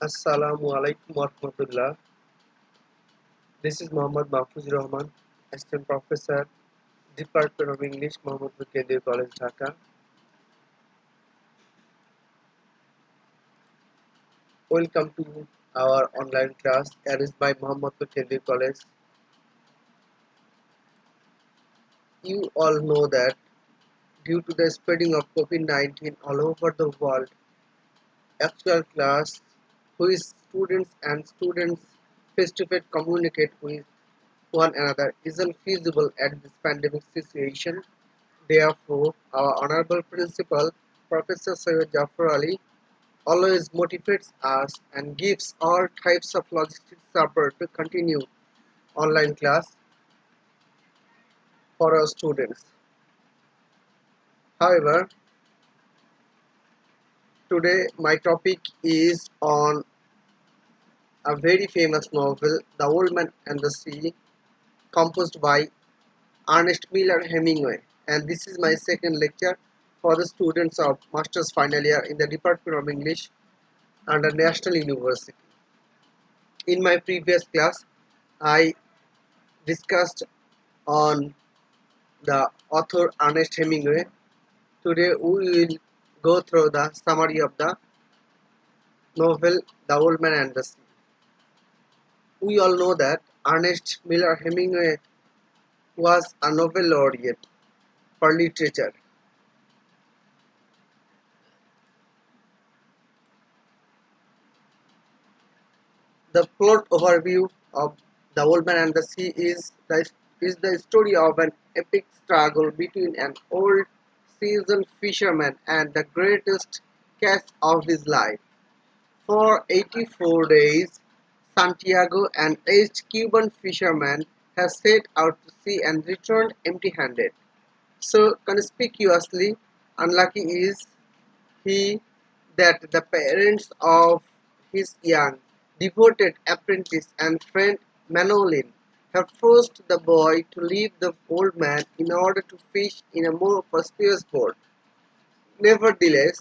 Assalamu alaikum warahmatullah. This is Mohammadpur, Assistant Professor, Department of English, Mohammadpur Kendriya College, Dhaka. Welcome to our online class arranged by Mohammadpur Kendriya College. You all know that due to the spreading of COVID-19 all over the world, actual class, which students face-to-face communicate with one another isn't feasible at this pandemic situation. Therefore, our honorable principal, Professor Syed Jafar Ali, always motivates us and gives all types of logistics support to continue online class for our students. However, today my topic is on a very famous novel, The Old Man and the Sea, composed by Ernest Miller Hemingway. And this is my second lecture for the students of Master's Final Year in the Department of English under National University. In my previous class, I discussed on the author Ernest Hemingway. Today we will go through the summary of the novel The Old Man and the Sea. We all know that Ernest Miller Hemingway was a Nobel laureate for literature. The plot overview of The Old Man and the Sea is the story of an epic struggle between an old seasoned fisherman and the greatest catch of his life. For 84 days, Santiago, an aged Cuban fisherman, has set out to sea and returned empty-handed. So conspicuously unlucky is he that the parents of his young, devoted apprentice and friend Manolin have forced the boy to leave the old man in order to fish in a more prosperous port. Nevertheless,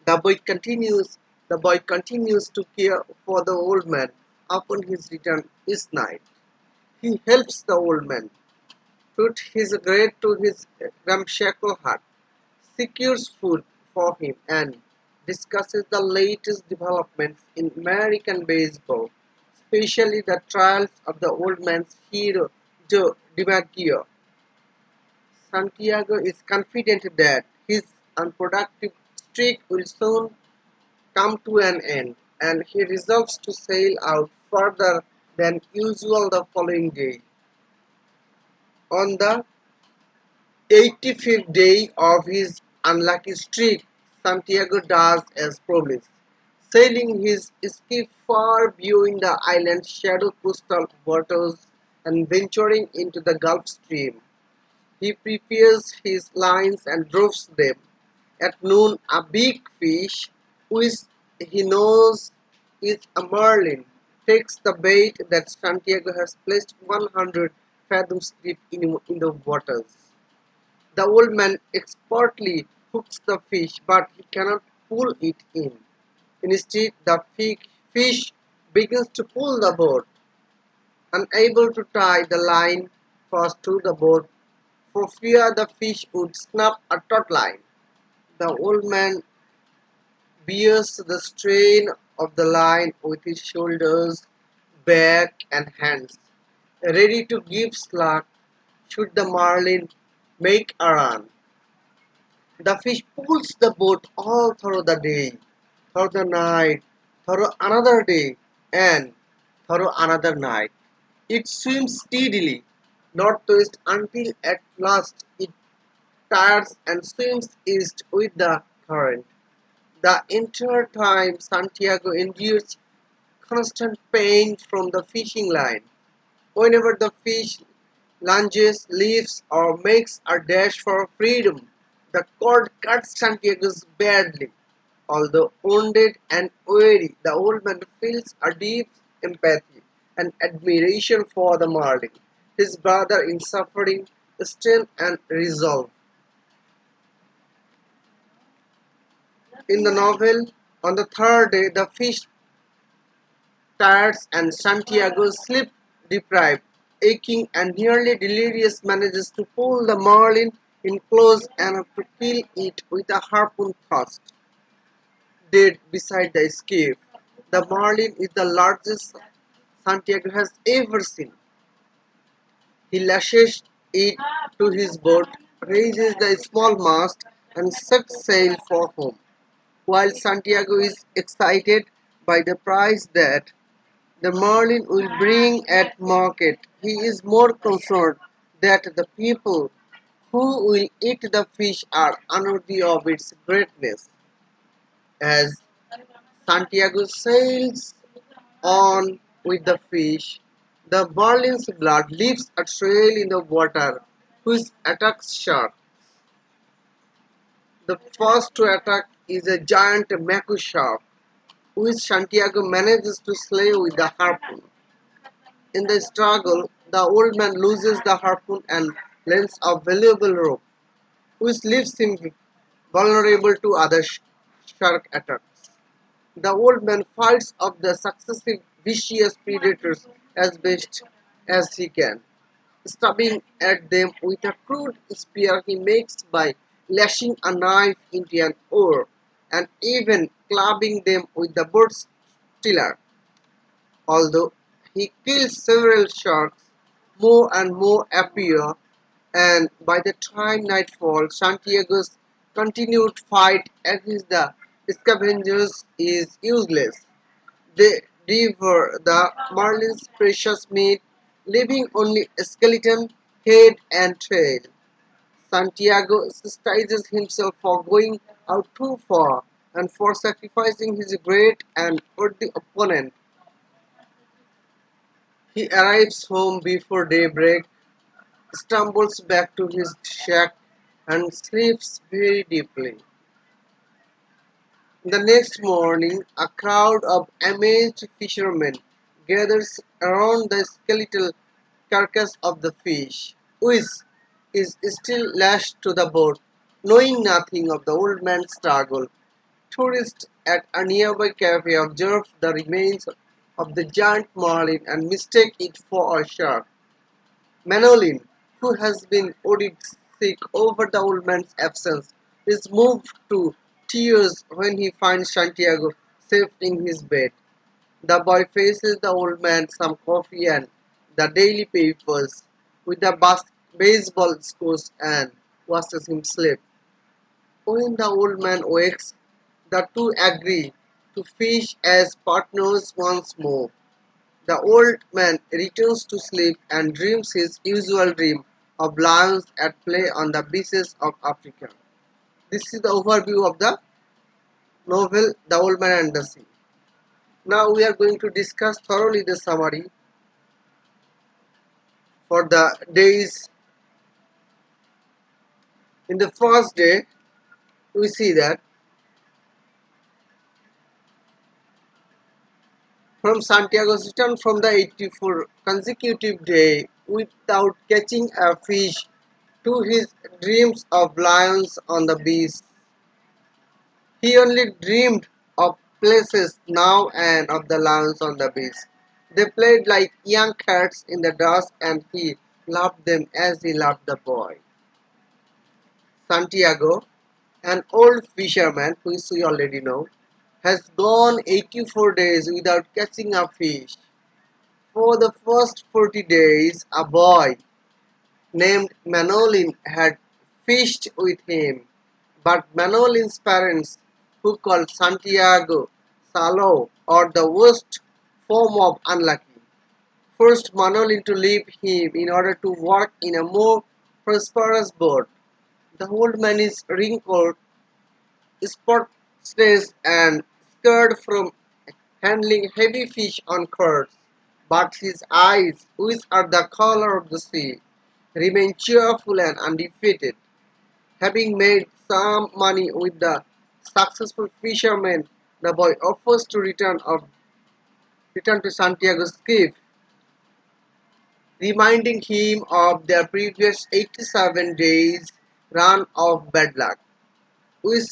the boy continues the boy continues to care for the old man upon his return each night. He helps the old man put his bread to his ramshackle hut, secures food for him, and discusses the latest developments in American baseball, especially the trials of the old man's hero, Joe DiMaggio. Santiago is confident that his unproductive streak will soon come to an end, and he resolves to sail out further than usual the following day. On the 85th day of his unlucky streak, Santiago does as promised, sailing his skiff far beyond the island's shadow coastal waters and venturing into the Gulf Stream. He prepares his lines and drops them. At noon, a big fish, which he knows is a marlin, takes the bait that Santiago has placed 100 fathoms deep in the waters. The old man expertly hooks the fish, but he cannot pull it in. Instead, the fish begins to pull the boat. Unable to tie the line fast to the boat for fear the fish would snap a taut line. The old man bears the strain of the line with his shoulders, back, and hands, ready to give slack should the marlin make a run. The fish pulls the boat all through the day, through the night, through another day, and through another night. It swims steadily, northwest until at last it tires and swims east with the current. The entire time Santiago endures constant pain from the fishing line. Whenever the fish lunges, leaves, or makes a dash for freedom, the cord cuts Santiago's badly. Although wounded and weary, the old man feels a deep empathy and admiration for the Marlin, his brother in suffering, strength, and resolve. In the novel, on the third day, the fish Tired and Santiago, sleep deprived, aching and nearly delirious, manages to pull the marlin in close enough to kill it with a harpoon thrust. Dead beside the escape. The marlin is the largest Santiago has ever seen. He lashes it to his boat, raises the small mast, and sets sail for home. While Santiago is excited by the price that the marlin will bring at market, he is more concerned that the people who will eat the fish are unworthy of its greatness. As Santiago sails on with the fish, the marlin's blood leaves a trail in the water, which attacks shark. The first to attack is a giant mako shark, which Santiago manages to slay with the harpoon. In the struggle, the old man loses the harpoon and lends a valuable rope, which leaves him vulnerable to other shark attacks. The old man fights off the successive vicious predators as best as he can, stabbing at them with a crude spear he makes by lashing a knife into an oar, and even clubbing them with the boat's tiller. Although he kills several sharks, more and more appear, and by the time nightfall, Santiago's continued fight against the scavengers is useless. They devour the marlin's precious meat, leaving only a skeleton, head, and tail. Santiago chastises himself for going out too far and for sacrificing his great and worthy opponent. He arrives home before daybreak, stumbles back to his shack, and sleeps very deeply. The next morning, a crowd of amazed fishermen gathers around the skeletal carcass of the fish, which is still lashed to the boat. Knowing nothing of the old man's struggle, tourists at a nearby cafe observe the remains of the giant marlin and mistake it for a shark. Manolin, who has been worried sick over the old man's absence, is moved to tears when he finds Santiago safe in his bed. The boy faces the old man some coffee and the daily papers with a baseball scores and watches him sleep. When the old man wakes, the two agree to fish as partners once more. The old man returns to sleep and dreams his usual dream of lions at play on the beaches of Africa. This is the overview of the novel The Old Man and the Sea. Now we are going to discuss thoroughly the summary for the days. In the first day, we see that from Santiago's return from the 84 consecutive day without catching a fish to his dreams of lions on the beach. He only dreamed of places now and of the lions on the beach. They played like young cats in the dusk and he loved them as he loved the boy. Santiago, an old fisherman, which we already know, has gone 84 days without catching a fish. For the first 40 days, a boy named Manolin had fished with him, but Manolin's parents, who called Santiago Salo or the worst form of unlucky, forced Manolin to leave him in order to work in a more prosperous boat. The old man is wrinkled, spotless, and scared from handling heavy fish on cords, but his eyes, which are the color of the sea, remain cheerful and undefeated. Having made some money with the successful fisherman, the boy offers to return to Santiago's skiff, reminding him of their previous 87 days run of bad luck, which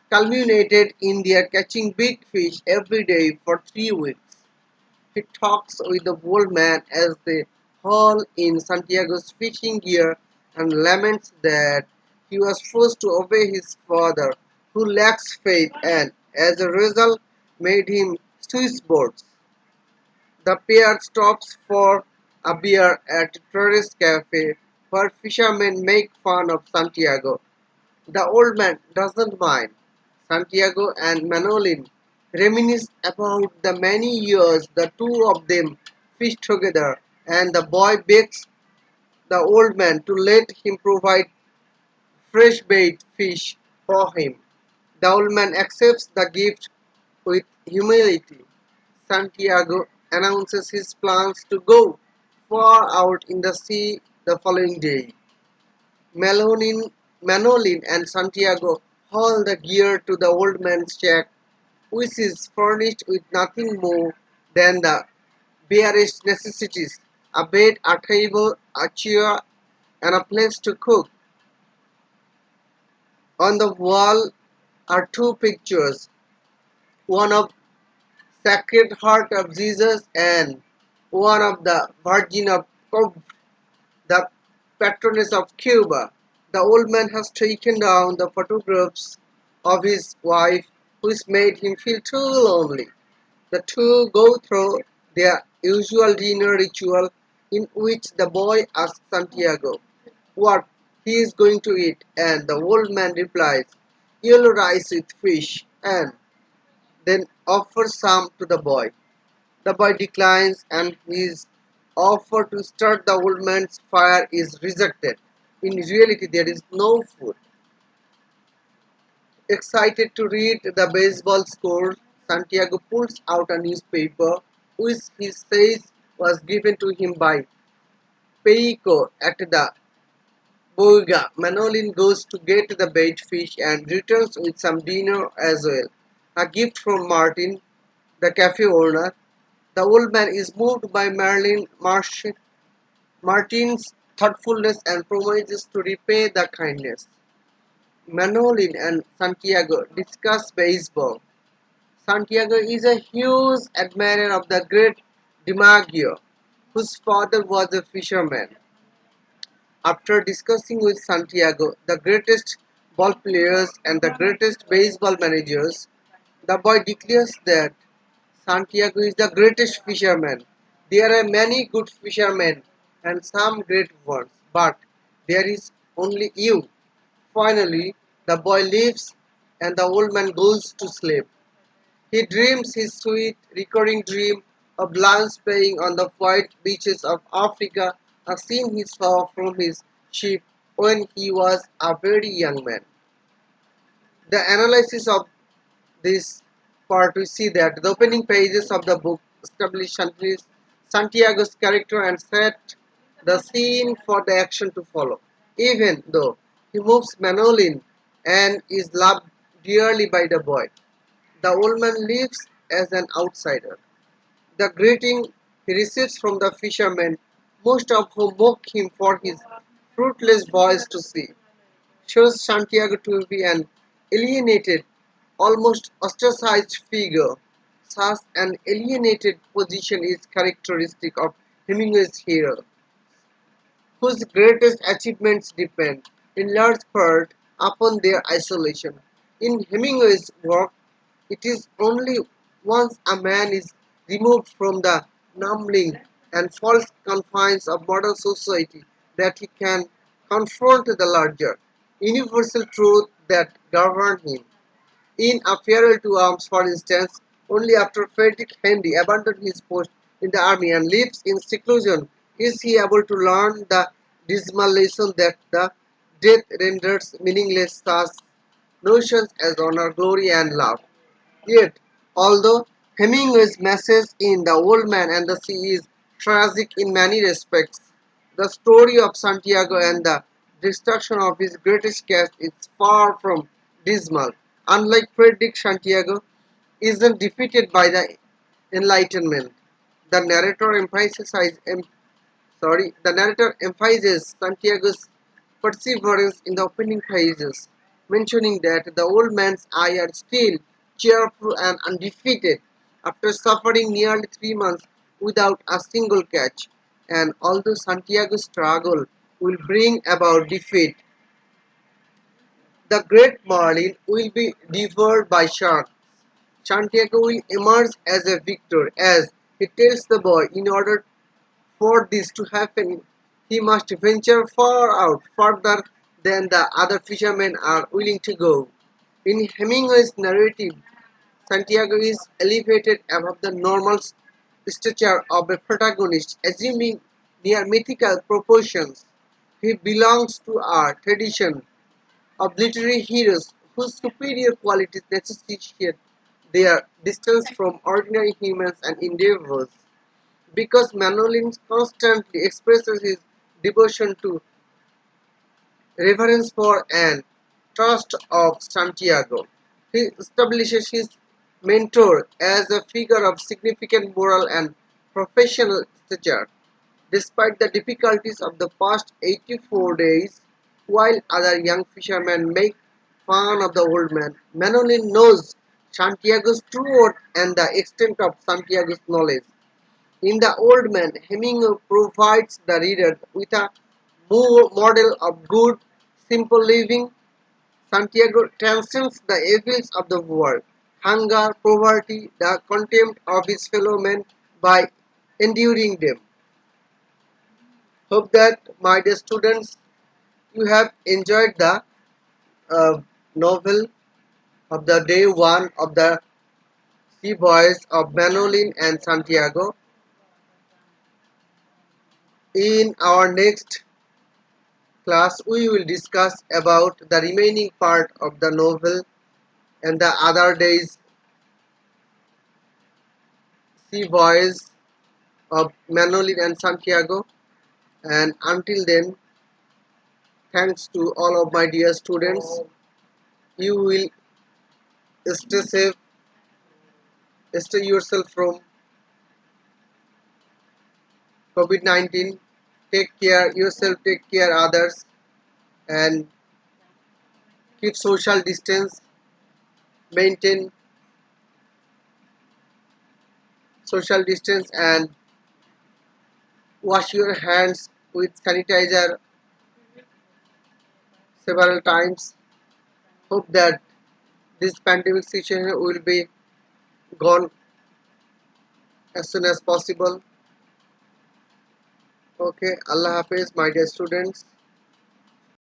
culminated in their catching big fish every day for 3 weeks. He talks with the old man as they haul in Santiago's fishing gear and laments that he was forced to obey his father, who lacks faith and, as a result, made him Swissboards. The pair stops for a beer at a tourist cafe where fishermen make fun of Santiago. The old man doesn't mind. Santiago and Manolin reminisce about the many years the two of them fished together, and the boy begs the old man to let him provide fresh bait fish for him. The old man accepts the gift with humility. Santiago announces his plans to go far out in the sea the following day. Manolin and Santiago haul the gear to the old man's shack, which is furnished with nothing more than the barest necessities: a bed, a table, a chair, and a place to cook. On the wall are two pictures, one of Sacred Heart of Jesus and one of the Virgin of Cobb, the patroness of Cuba. The old man has taken down the photographs of his wife, which made him feel too lonely. The two go through their usual dinner ritual, in which the boy asks Santiago what he is going to eat, and the old man replies, "Yellow rice with fish," and then offers some to the boy. The boy declines, and his offer to start the old man's fire is rejected. In reality, there is no food. Excited to read the baseball score, Santiago pulls out a newspaper, which he says was given to him by Peiko at the Boiga. Manolin goes to get the bait fish and returns with some dinner as well. A gift from Martin, the cafe owner. The old man is moved by Martin's thoughtfulness and promises to repay the kindness. Manolin and Santiago discuss baseball. Santiago is a huge admirer of the great DiMaggio, whose father was a fisherman. After discussing with Santiago the greatest ball players and the greatest baseball managers, the boy declares that Santiago is the greatest fisherman. There are many good fishermen and some great ones, but there is only you. Finally, the boy leaves and the old man goes to sleep. He dreams his sweet, recurring dream of lions playing on the white beaches of Africa, a scene he saw from his ship when he was a very young man. The analysis of this part, we see that the opening pages of the book establish Santiago's character and set the scene for the action to follow. Even though he moves Manolin and is loved dearly by the boy, the old man lives as an outsider. The greeting he receives from the fishermen, most of whom mock him for his fruitless voyage to sea, shows Santiago to be an alienated, almost ostracized figure. Such an alienated position is characteristic of Hemingway's hero, whose greatest achievements depend, in large part, upon their isolation. In Hemingway's work, it is only once a man is removed from the numbing and false confines of modern society that he can confront the larger, universal truth that govern him. In A Farewell to Arms, for instance, only after Frederick Henry abandoned his post in the army and lives in seclusion is he able to learn the dismal lesson that the death renders meaningless such notions as honor, glory, and love. Yet, although Hemingway's message in The Old Man and the Sea is tragic in many respects, the story of Santiago and the destruction of his greatest cast is far from dismal. Unlike Frederick, Santiago isn't defeated by the Enlightenment. The narrator emphasizes Santiago's perseverance in the opening pages, mentioning that the old man's eyes are still cheerful and undefeated. After suffering nearly 3 months, without a single catch. And although Santiago's struggle will bring about defeat, the great marlin will be devoured by sharks. Santiago will emerge as a victor as he tells the boy in order for this to happen, he must venture far out, further than the other fishermen are willing to go. In Hemingway's narrative, Santiago is elevated above the normal stature of a protagonist, assuming near mythical proportions. He belongs to a tradition of literary heroes whose superior qualities necessitate their distance from ordinary humans and endeavors. Because Manolin constantly expresses his devotion to reverence for and trust of Santiago. He establishes his mentor as a figure of significant moral and professional stature. Despite the difficulties of the past 84 days, while other young fishermen make fun of the old man, Manolin knows Santiago's true worth and the extent of Santiago's knowledge. In The Old Man, Hemingway provides the reader with a model of good, simple living. Santiago transcends the evils of the world, hunger, poverty, the contempt of his fellow men by enduring them. Hope that, my dear students, you have enjoyed the uh, novel of the day one of the Sea Boys of Manolin and Santiago. In our next class, we will discuss about the remaining part of the novel and the other days sea voyage of Manolin and Santiago. And until then, thanks to all of my dear students. You will stay safe, stay yourself from COVID-19. Take care yourself, take care others, and keep social distance. Maintain social distance and wash your hands with sanitizer several times. Hope that this pandemic situation will be gone as soon as possible. Okay, Allah Hafiz, my dear students.